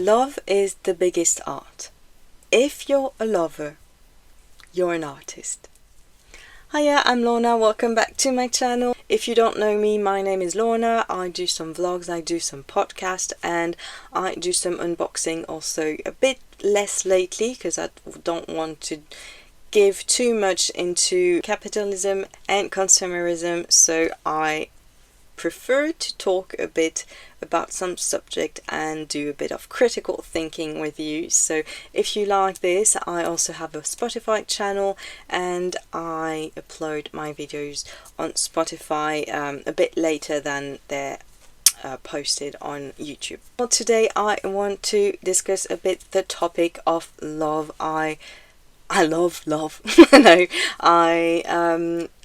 Love is the biggest art. If you're a lover, you're an artist. Hiya, I'm Lorna, welcome back to my channel. If you don't know me, my name is Lorna. I do some vlogs, I do some podcasts, and I do some unboxing also. A bit less lately because I don't want to give too much into capitalism and consumerism, so I prefer to talk a bit about some subject and do a bit of critical thinking with you. So if you like this, I also have a Spotify channel and I upload my videos on Spotify a bit later than they're posted on YouTube. Well, today I want to discuss a bit the topic of love. I love love. No,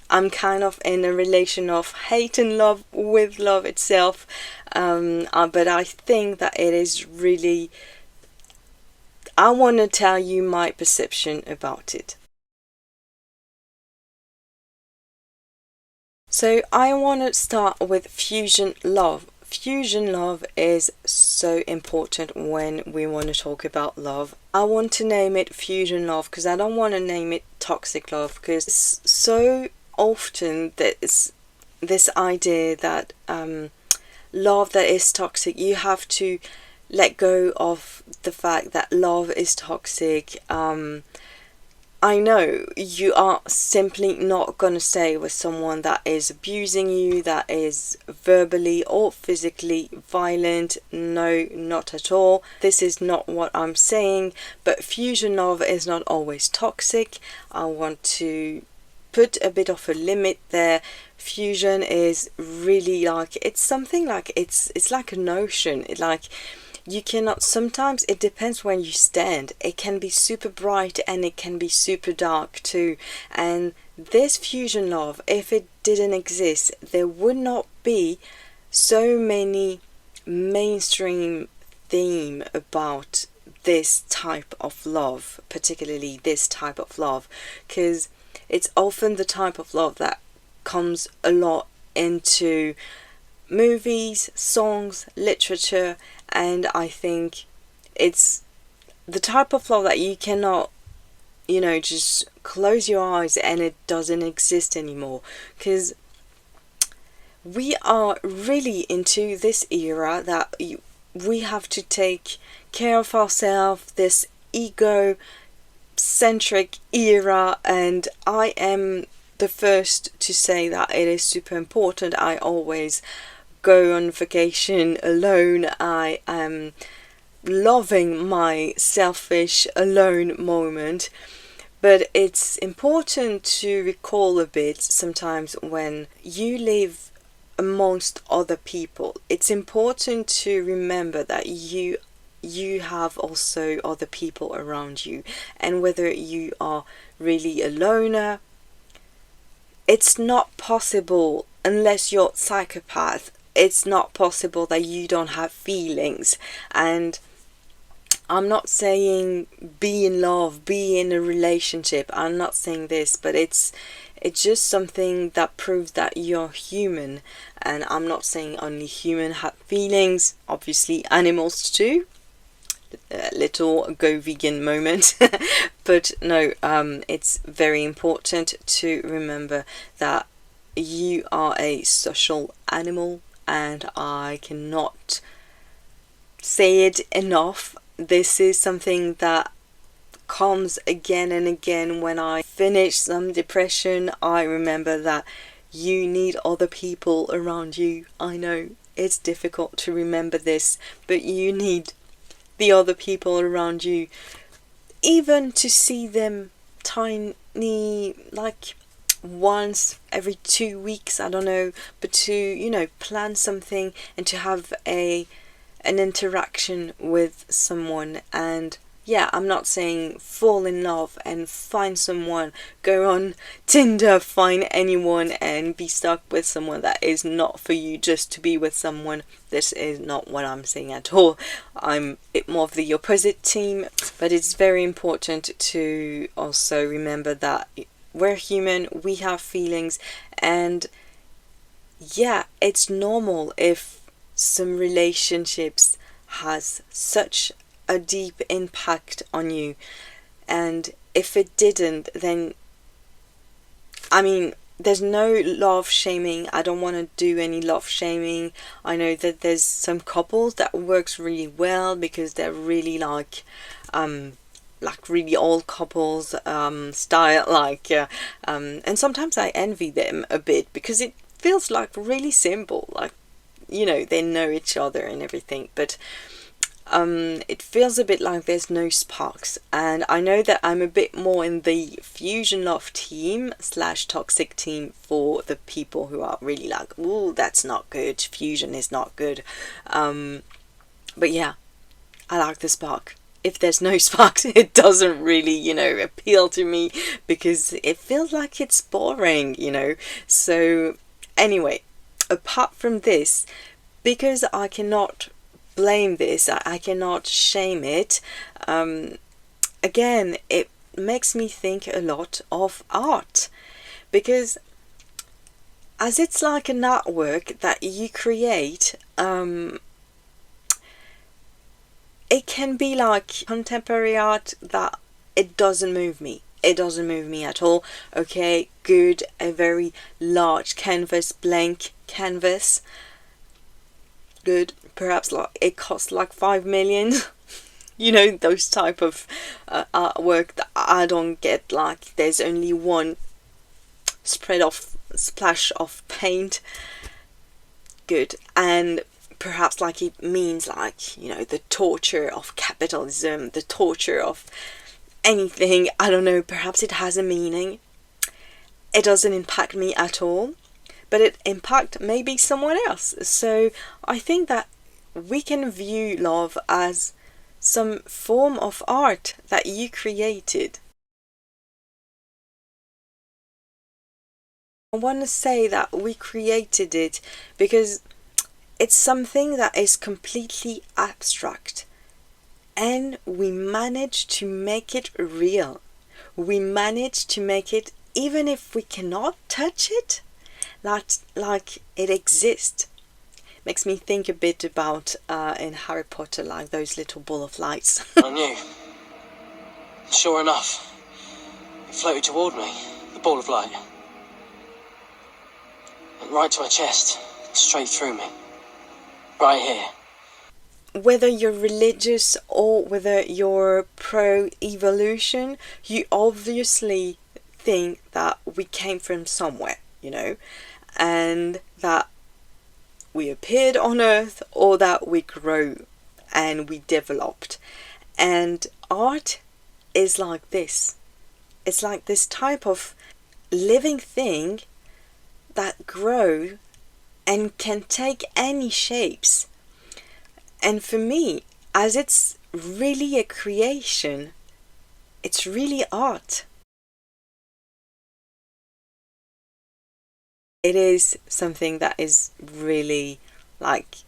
I'm kind of in a relation of hate and love with love itself, but I think that it is really, I want to tell you my perception about it. So I want to start with fusion love. Fusion love is so important when we want to talk about love. I want to name it fusion love because I don't want to name it toxic love, because it's so often there's this idea that love that is toxic, you have to let go of the fact that love is toxic. I know you are simply not going to stay with someone that is abusing you, that is verbally or physically violent. No, not at all. This is not what I'm saying, but fusion love is not always toxic. I want to put a bit of a limit there. Fusion is really like, it's something like, it's like an ocean. You cannot, sometimes it depends when you stand. It can be super bright and it can be super dark too. And this fusion love, if it didn't exist, there would not be so many mainstream theme about this type of love, particularly this type of love, because it's often the type of love that comes a lot into movies, songs, literature, and I think it's the type of love that you cannot, just close your eyes and it doesn't exist anymore, because we are really into this era that we have to take care of ourselves, this ego-centric era, and I am the first to say that it is super important. I always go on vacation alone. I am loving my selfish alone moment, but it's important to recall a bit sometimes when you live amongst other people. It's important to remember that you have also other people around you, and whether you are really a loner, it's not possible, unless you're a psychopath, it's not possible that you don't have feelings. And I'm not saying be in love, be in a relationship, I'm not saying this, but it's just something that proves that you're human. And I'm not saying only humans have feelings, obviously animals too. Little go vegan moment. But no, it's very important to remember that you are a social animal, and I cannot say it enough. This is something that comes again and again. When I finish some depression, I remember that you need other people around you. I know it's difficult to remember this, but you need the other people around you, even to see them tiny, like once every 2 weeks, I don't know, but to plan something and to have an interaction with someone. And yeah, I'm not saying fall in love and find someone, go on Tinder, find anyone and be stuck with someone that is not for you just to be with someone. This is not what I'm saying at all. I'm more of the opposite team, but it's very important to also remember that we're human, we have feelings, and yeah, it's normal if some relationships has such a deep impact on you. And if it didn't, then I mean, there's no love shaming. I don't want to do any love shaming. I know that there's some couples that works really well because they're really like really old couples style, and sometimes I envy them a bit because it feels like really simple, like, you know, they know each other and everything, but it feels a bit like there's no sparks. And I know that I'm a bit more in the fusion love team / toxic team for the people who are really like, ooh, that's not good, fusion is not good. But yeah, I like the spark. If there's no sparks, it doesn't really, you know, appeal to me because it feels like it's boring, you know. So anyway, apart from this, because I cannot blame this, I cannot shame it, again, it makes me think a lot of art, because as it's like an artwork that you create, it can be like contemporary art that it doesn't move me. It doesn't move me at all. Okay, good, a very large canvas, blank canvas. Good, perhaps like it costs like 5 million. You know, those type of artwork that I don't get, like there's only one splash of paint. Good. And perhaps like it means like, you know, the torture of capitalism, the torture of anything, I don't know, perhaps it has a meaning. It doesn't impact me at all, but it impact maybe someone else. So I think that we can view love as some form of art that you created. I want to say that we created it because it's something that is completely abstract, and we managed to make it real. We managed to make it, even if we cannot touch it, that like it exists. Makes me think a bit about in Harry Potter, like those little ball of lights. I knew. Sure enough, it floated toward me, the ball of light. Went right to my chest, straight through me. Right here. Whether you're religious or whether you're pro-evolution, you obviously think that we came from somewhere, you know, and that we appeared on Earth or that we grew and we developed. And art is like this. It's like this type of living thing that grow and can take any shapes. And for me, as it's really a creation, it's really art. It is something that is really like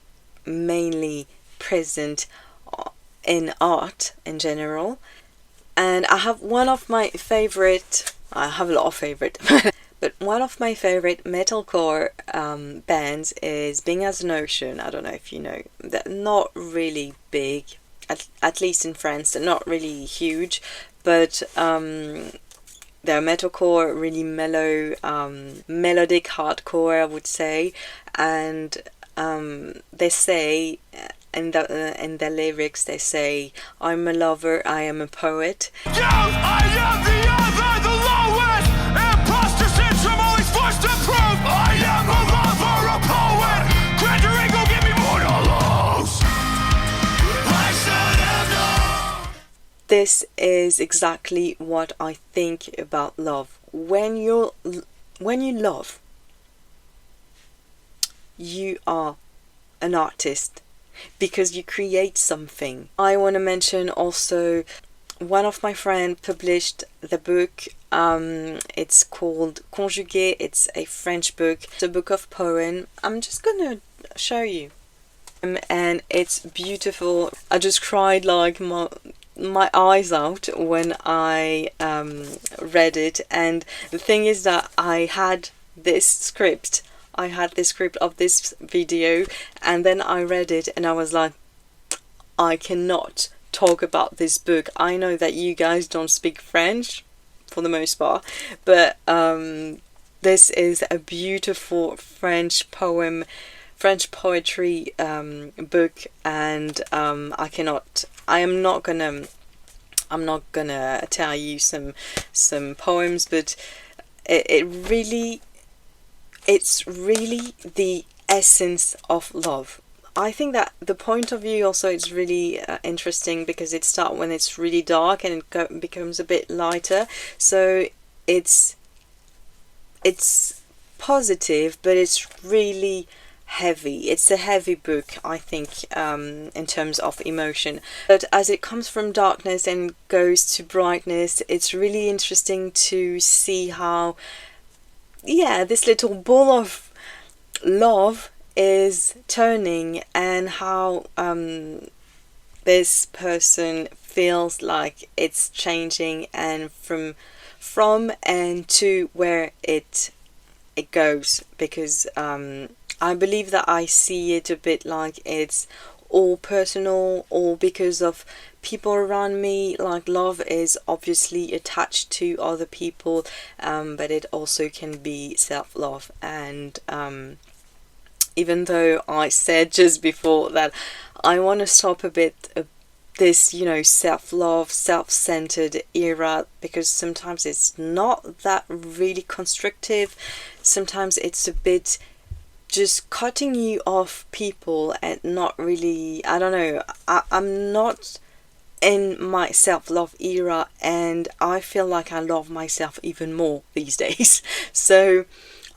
mainly present in art in general. And I have one of my favorite, I have a lot of favorite, but one of my favorite metalcore bands is Being as an Ocean. I don't know if you know. They're not really big, at least in France. They're not really huge, but they're metalcore, really mellow, melodic hardcore, I would say. And they say, in their lyrics, they say, "I'm a lover, I am a poet." I am the other, the lowest. Imposter syndrome, always forced to prove. I am a lover, a poet. Grand Ringo, give me more to lose. I should have known. This is exactly what I think about love. When you love, you are an artist because you create something. I want to mention also one of my friends published the book. It's called Conjugué. It's a French book. It's a book of poem. I'm just gonna show you. And it's beautiful. I just cried like my eyes out when I read it. And the thing is that I had this script of this video, and then I read it and I was like, I cannot talk about this book. I know that you guys don't speak French for the most part, but this is a beautiful French poetry book, and I'm not gonna tell you some poems, but it's really the essence of love. I think that the point of view also is really interesting, because it starts when it's really dark and it becomes a bit lighter. So it's positive, but it's really heavy. It's a heavy book, I think, in terms of emotion. But as it comes from darkness and goes to brightness, it's really interesting to see how, yeah, this little ball of love is turning, and how this person feels like it's changing, and from and to where it goes, because I believe that I see it a bit like it's all personal, or because of people around me. Like, love is obviously attached to other people, but it also can be self-love. And even though I said just before that I want to stop a bit this, self-love, self-centered era, because sometimes it's not that really constructive. Sometimes it's a bit just cutting you off people, and not really, I don't know, I'm not in my self-love era, and I feel like I love myself even more these days. So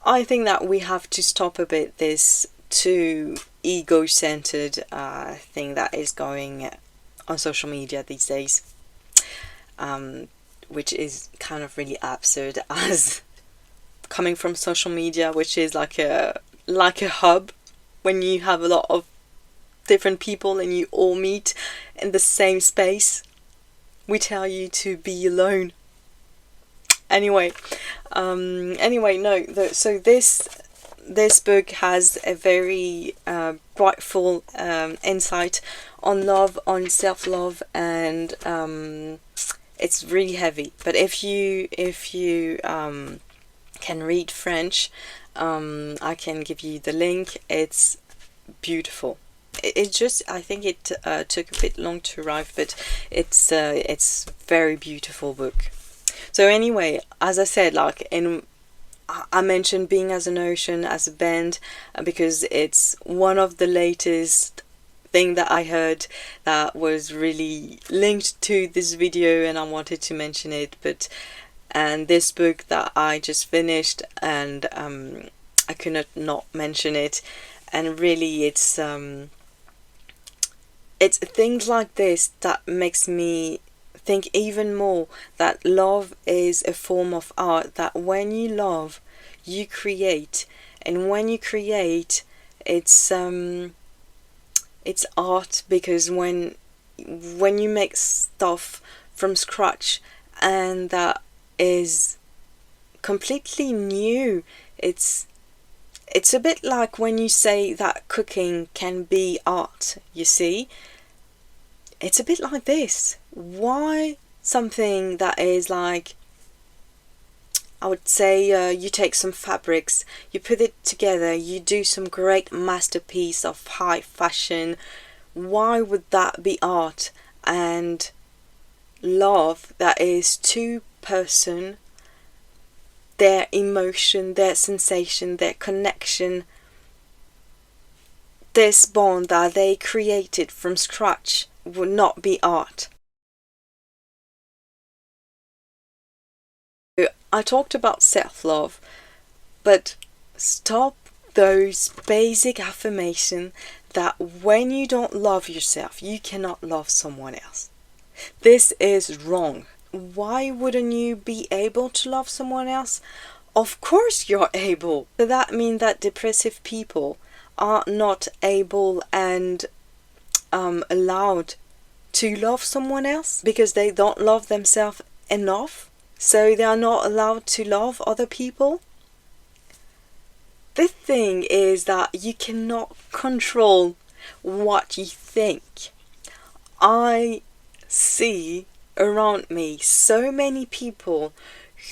I think that we have to stop a bit this too ego-centered thing that is going on social media these days, which is kind of really absurd, as coming from social media, which is like a hub, when you have a lot of different people and you all meet in the same space. We tell you to be alone. Anyway, no. So this book has a very brightful insight on love, on self-love, and it's really heavy. But if you can read French, I can give you the link. It's beautiful. It just, I think it took a bit long to arrive, but it's very beautiful book. So anyway, as I said, like, I mentioned Being as an Ocean as a band, because it's one of the latest thing that I heard that was really linked to this video, and I wanted to mention it. And this book that I just finished, and I could not mention it. And really, it's things like this that makes me think even more that love is a form of art, that when you love, you create, and when you create, it's art, because when you make stuff from scratch, and that is completely new, it's a bit like when you say that cooking can be art, you see. It's a bit like this. Why something that is like, I would say, you take some fabrics, you put it together, you do some great masterpiece of high fashion. Why would that be art? And love, that is two person, their emotion, their sensation, their connection, this bond that they created from scratch, would not be art. I talked about self-love, but stop those basic affirmation that when you don't love yourself, you cannot love someone else. This is wrong. Why wouldn't you be able to love someone else? Of course you're able. Does that mean that depressive people are not able and allowed to love someone else because they don't love themselves enough? So they are not allowed to love other people? The thing is that you cannot control what you think. I see around me so many people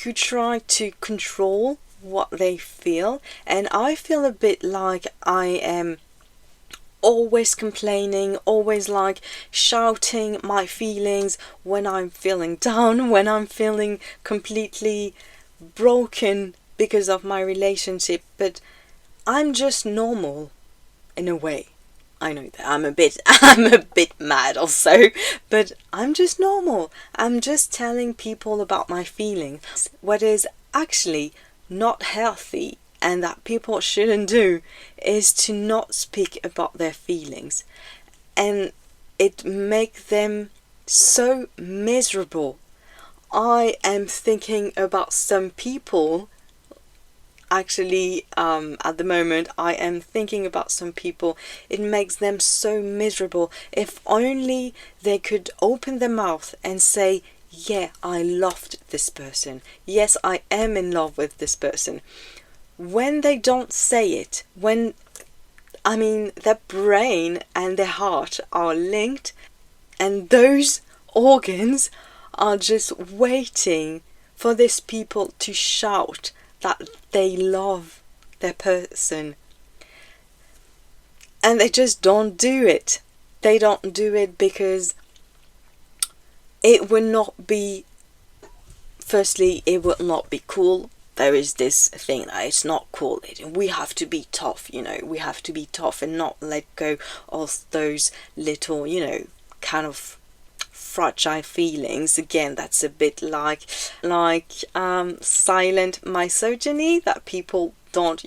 who try to control what they feel, and I feel a bit like I am always complaining, always like shouting my feelings when I'm feeling down, when I'm feeling completely broken because of my relationship. But I'm just normal in a way. I know that I'm a bit mad also, but I'm just normal. I'm just telling people about my feelings. What is actually not healthy and that people shouldn't do is to not speak about their feelings, and it makes them so miserable. I am thinking about some people. Actually, at the moment, I am thinking about some people. It makes them so miserable. If only they could open their mouth and say, yeah, I loved this person. Yes, I am in love with this person. When they don't say it, their brain and their heart are linked, and those organs are just waiting for these people to shout that they love their person, and they just don't do it. They don't do it because it will not be, firstly, it will not be cool. There is this thing that it's not cool. We have to be tough, we have to be tough and not let go of those little, kind of fragile feelings. Again, that's a bit like silent misogyny that people don't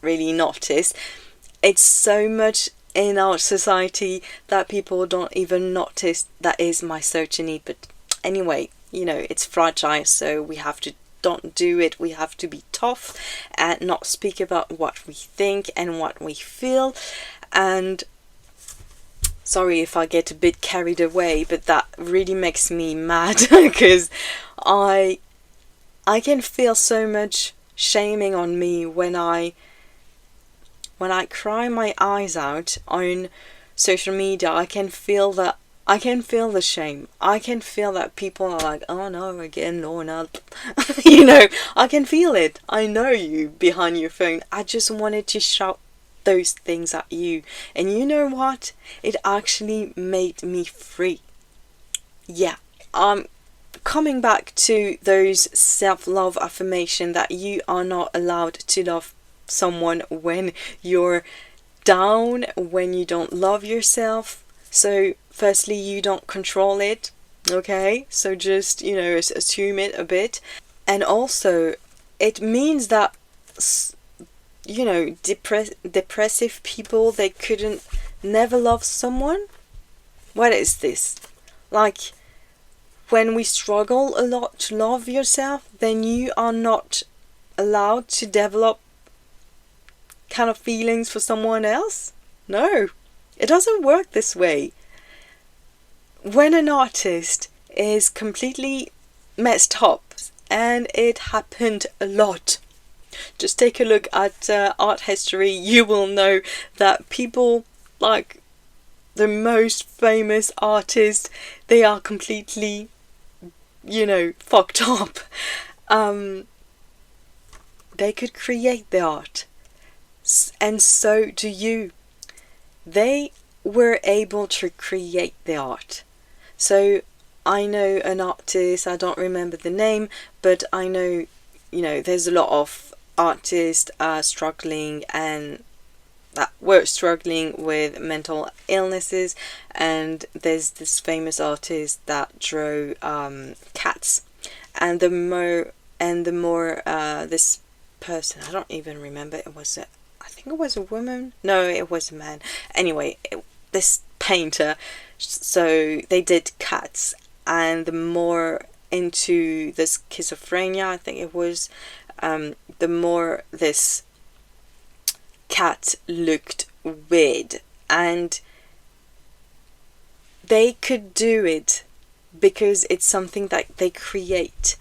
really notice. It's so much in our society that people don't even notice that is misogyny. But anyway, it's fragile, so we have to don't do it. We have to be tough and not speak about what we think and what we feel. And sorry if I get a bit carried away, but that really makes me mad because I can feel so much shaming on me when I cry my eyes out on social media. I can feel the shame. I can feel that people are like, oh no, again, Lorna. I can feel it. I know you behind your phone. I just wanted to shout those things at you, and you know what, it actually made me free. Yeah, coming back to those self-love affirmation that you are not allowed to love someone when you're down, when you don't love yourself. So firstly, you don't control it, okay? So just assume it a bit. And also it means that depressive people, they couldn't never love someone. What is this? Like, when we struggle a lot to love yourself, then you are not allowed to develop kind of feelings for someone else? No, it doesn't work this way. When an artist is completely messed up, and it happened a lot, just take a look at art history, you will know that people like the most famous artists, they are completely, fucked up. They could create the art, and so do you. They were able to create the art. So I know an artist, I don't remember the name, but I know, there's a lot of artists struggling and that were struggling with mental illnesses, and there's this famous artist that drew cats, and the more this person, I don't even remember, I think it was a woman, no, it was a man, anyway, this painter, so they did cats, and the more into the schizophrenia, I think it was, the more this cat looked weird, and they could do it because it's something that they create.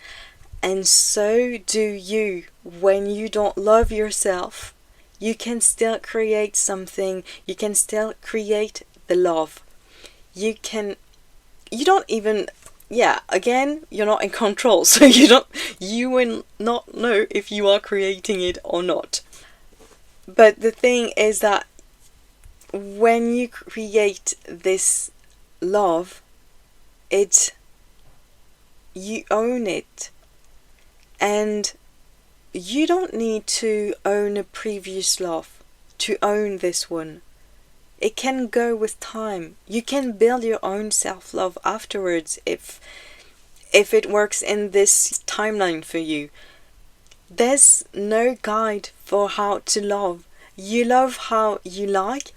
And so do you. When you don't love yourself, you can still create something. You can still create the love. You can you don't even, yeah, again, you're not in control, so you will not know if you are creating it or not. But the thing is that when you create this love, you own it, and you don't need to own a previous love to own this one. It can go with time. You can build your own self-love afterwards if it works in this timeline for you. There's no guide for how to love. You love how you like,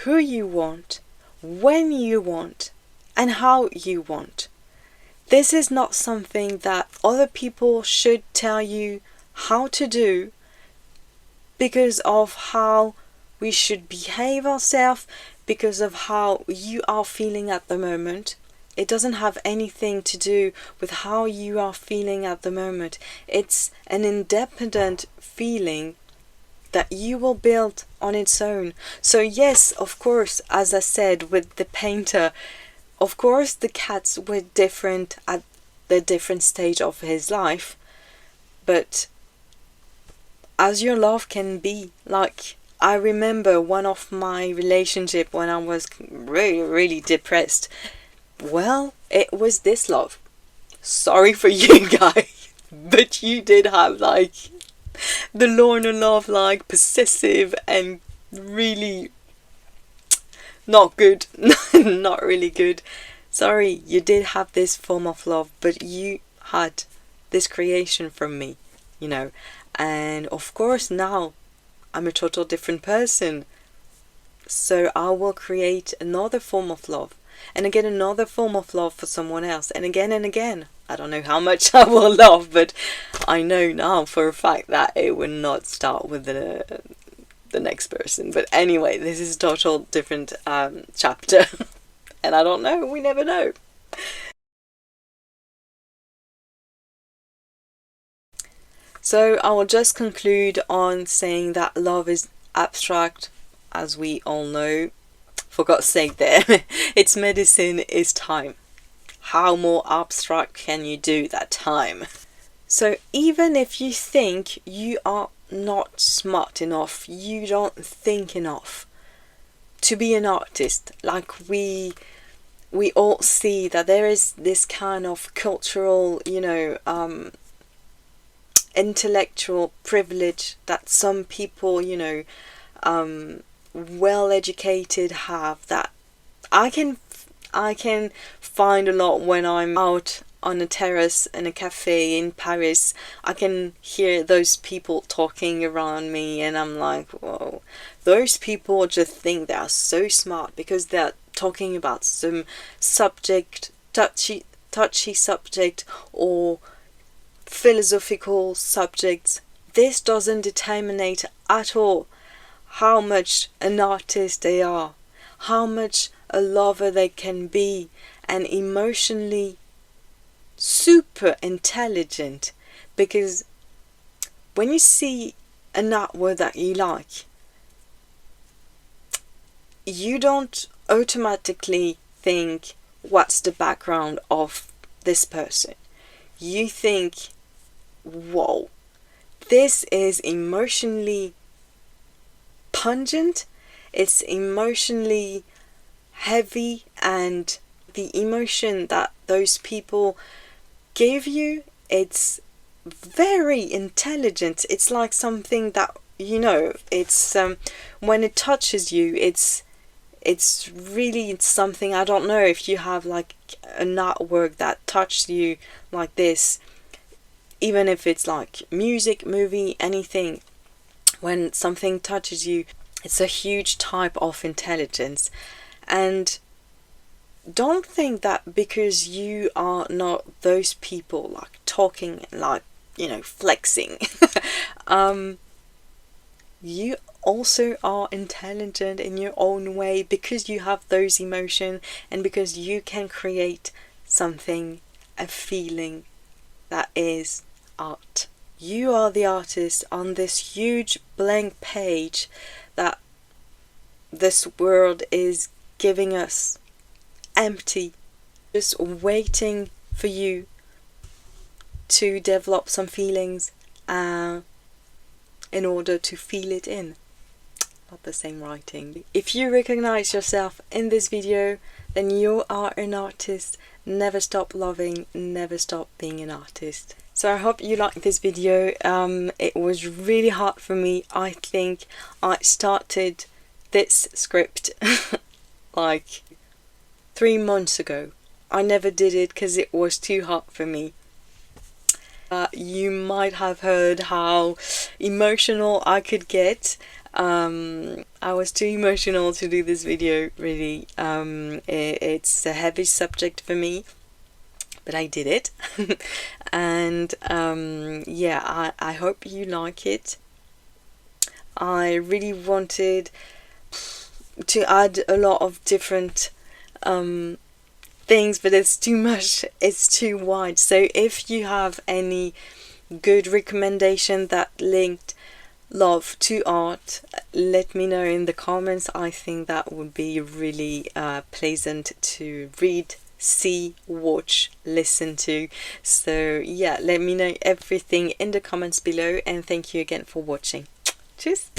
who you want, when you want, and how you want. This is not something that other people should tell you how to do because of how we should behave ourselves, because of how you are feeling at the moment. It doesn't have anything to do with how you are feeling at the moment. It's an independent feeling that you will build on its own. So yes, of course, as I said with the painter, of course the cats were different at the different stage of his life, but as your love can be, like I remember one of my relationship when I was really, really depressed. Well, it was this love. Sorry for you guys, but you did have like the Lorna love, like possessive and really not good. Not really good. Sorry, you did have this form of love, but you had this creation from me, you know. And of course now I'm a total different person. So I will create another form of love. And again, another form of love for someone else. And again and again. I don't know how much I will love, but I know now for a fact that it will not start with the next person. But anyway, this is a total different chapter. And I don't know, we never know. So I will just conclude on saying that love is abstract, as we all know. For God's sake there, its medicine is time. How more abstract can you do that time? So even if you think you are not smart enough, you don't think enough to be an artist, like we all see that there is this kind of cultural, intellectual privilege that some people, well educated have, that I can find a lot when I'm out on a terrace in a cafe in Paris. I can hear those people talking around me and I'm like, whoa, those people just think they are so smart because they're talking about some subject, touchy subject or philosophical subjects. This doesn't determine at all how much an artist they are, how much a lover they can be, and emotionally super intelligent. Because when you see an artwork that you like, you don't automatically think, what's the background of this person? You think, whoa, this is emotionally pungent, it's emotionally heavy, and the emotion that those people gave you, it's very intelligent. It's like something that, it's when it touches you, it's really something. I don't know if you have like an artwork that touched you like this, even if it's like music, movie, anything. When something touches you, it's a huge type of intelligence. And don't think that because you are not those people like talking, like, flexing, you also are intelligent in your own way, because you have those emotions and because you can create something, a feeling that is art. You are the artist on this huge blank page that this world is giving us empty. just waiting for you to develop some feelings in order to feel it in. Not the same writing. If you recognize yourself in this video, then you are an artist. Never stop loving, never stop being an artist. So I hope you liked this video. It was really hard for me. I think I started this script like 3 months ago. I never did it because it was too hard for me. You might have heard how emotional I could get. I was too emotional to do this video, really. It's a heavy subject for me, but I did it. And yeah, I hope you like it. I really wanted to add a lot of different things, but it's too much, it's too wide. So if you have any good recommendation that linked love to art, let me know in the comments. I think that would be really pleasant to read, see, watch, listen to. So yeah, let me know everything in the comments below, and thank you again for watching. Tschüss!